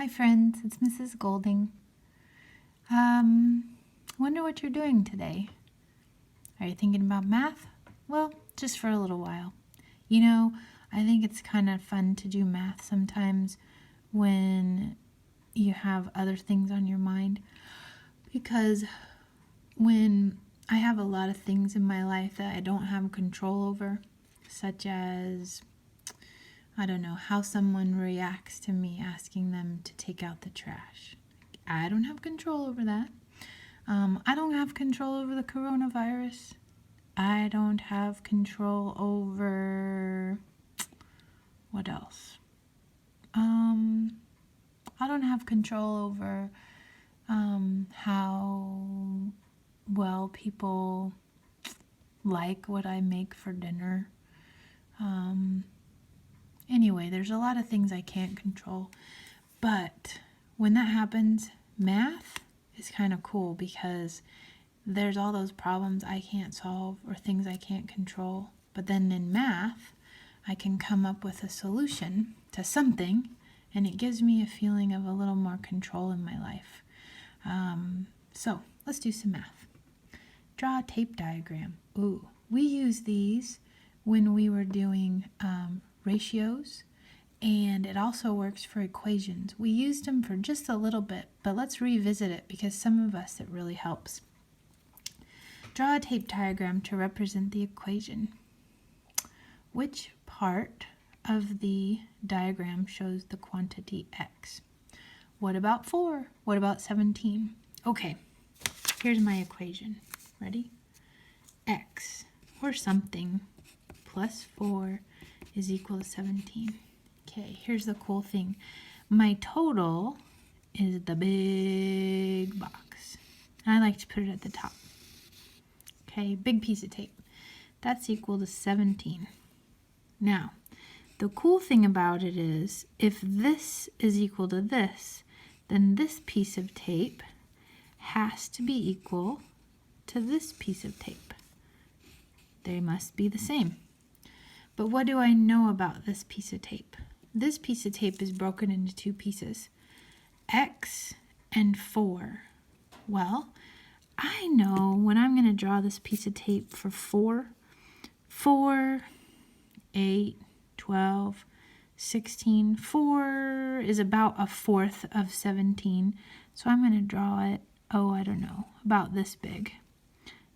Hi friends, it's Mrs. Golding. Wonder what you're doing today. Are you thinking about math? Well, just for a little while. You know, I think it's kind of fun to do math sometimes when you have other things on your mind, because when I have a lot of things in my life that I don't have control over, such as, I don't know, how someone reacts to me asking them to take out the trash. I don't have control over that. I don't have control over the coronavirus. I don't have control over, what else? I don't have control over how well people like what I make for dinner. Anyway, there's a lot of things I can't control. But when that happens, math is kind of cool because there's all those problems I can't solve or things I can't control. But then in math, I can come up with a solution to something, and it gives me a feeling of a little more control in my life. So let's do some math. Draw a tape diagram. Ooh, we use these when we were doing ratios, and it also works for equations. We used them for just a little bit, but let's revisit it because some of us it really helps. Draw a tape diagram to represent the equation. Which part of the diagram shows the quantity x? What about 4? What about 17? Okay, here's my equation. Ready? X, or something, plus 4 is equal to 17. Okay, here's the cool thing. My total is the big box. I like to put it at the top. Okay, big piece of tape. That's equal to 17. Now, the cool thing about it is, if this is equal to this, then this piece of tape has to be equal to this piece of tape. They must be the same. But what do I know about this piece of tape? This piece of tape is broken into two pieces, x and 4. Well, I know when I'm going to draw this piece of tape for 4, 8, 12, 16. 4 is about a fourth of 17. So I'm going to draw it, I don't know, about this big.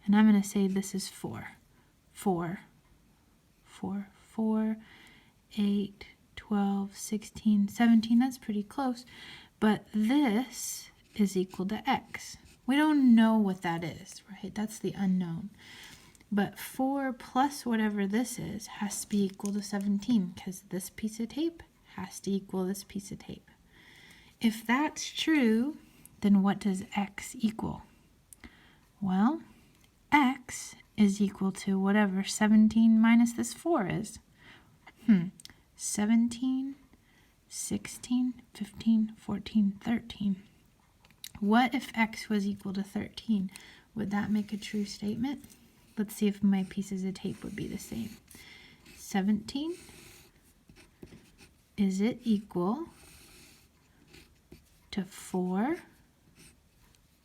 And I'm going to say this is 4. 4, 8, 12, 16, 17. That's pretty close. But this is equal to x. We don't know what that is, right? That's the unknown. But 4 plus whatever this is has to be equal to 17 because this piece of tape has to equal this piece of tape. If that's true, then what does x equal? Well, x is equal to whatever 17 minus this 4 is. 17, 16, 15, 14, 13. What if x was equal to 13? Would that make a true statement? Let's see if my pieces of tape would be the same. 17, is it equal to 4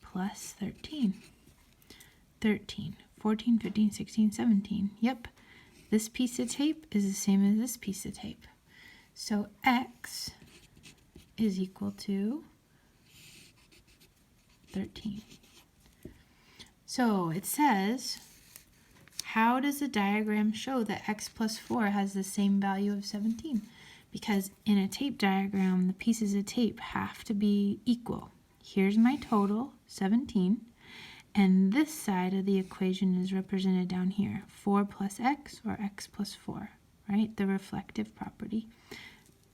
plus 13? 13, 14, 15, 16, 17. Yep, this piece of tape is the same as this piece of tape. So x is equal to 13. So it says, how does the diagram show that x plus 4 has the same value of 17? Because in a tape diagram, the pieces of tape have to be equal. Here's my total, 17. And this side of the equation is represented down here, 4 plus x or x plus 4, right? The reflective property.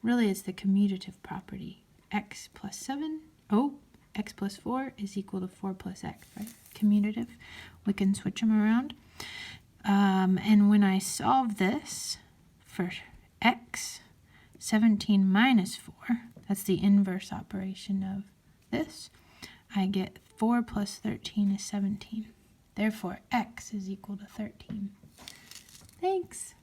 Really, it's the commutative property. X plus 7, x plus 4 is equal to 4 plus x, right? Commutative. We can switch them around. And when I solve this for x, 17 minus 4, that's the inverse operation of this, I get 4 plus 13 is 17. Therefore, x is equal to 13. Thanks.